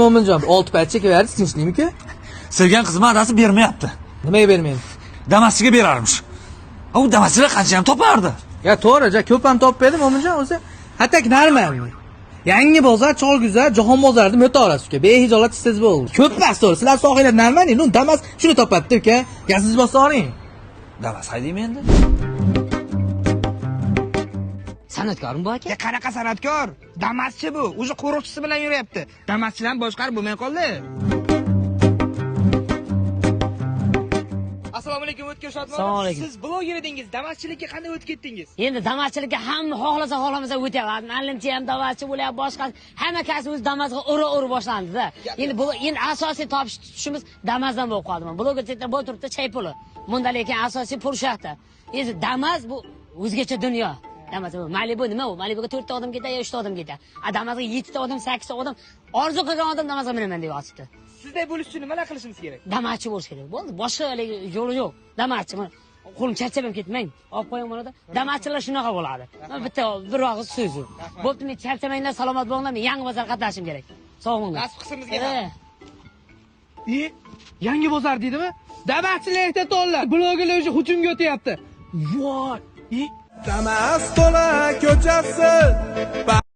Mo'minjon, 6 payt chekaverdi, tinchlikmi-ku? Sevgan qizim adasi bermayapti. Nimaga bermaydi? Damaschiga berarmish. U damaschilar qancha ham topardi. Ya to'g'ri, ko'p ham topmaydi Mo'minjon o'zi. Hatak normal. Yangi bozor, Cholguzar, Jahon bozorida o'taverasiz uka. Behijolat siz bo'ldi. Ko'p emas to'g'ri. Sizlar sohillar normal, nu Damas shuni topadi uka. Gazingiz bosa oling. Damas haydaymi endi? San'atkormi bu aka? Ya qanaqa san'atkor? Damaschi bu. O'zi qo'riqchisi bilan yuryapti. Damaschidan boshqarib bo'lmay qoldi. Assalomu alaykum, O'tkir Shodmonov. Assalomu alaykum. Siz bloger edingiz, damaschilikka qanday o'tib ketdingiz? Endi damaschilikka hamma xohlasa o'tyapti. Ma'lumchi ham damaschi bo'lyapti, boshqa hamma kasb o'z damasga ura boshlandi-da. Endi asosiy topish tutishimiz damasdan bo'lib qoldi. Blogerlikda bu turibdi chay puli. Bunda lekin asosiy pul shuyoqda. Endi damas bu o'zgacha dunyo. Damas bu Malibu nima u? Malibuga 4 ta odam ketadi, 3 ta odam ketadi. Damasga 7 ta odam, 8 ta odam orzu qilgan odam damasga minaman deb yotibdi. Sizday bo'lish uchun nimalar qilishimiz kerak? Damaschi bo'lish kerak. Bo'ldi, boshqa yo'li yo'q. Damaschi. Qo'lim charchab ham ketmang. Olib qo'ying mana. Damaschilar shunaqa bo'ladi. Bitta bir og'iz so'z u. Bo'pti, men charchamanglar, salomat bo'linglar. Men yangi bozor qatnashim kerak. Sog' bo'linglar. Nasib qismimizga ham. Yangi bozor deydimi? Damaschilikda to'llar. Blogerlar o'sha hujumga o'tyapti. Voy! Damas to'la ko'chasi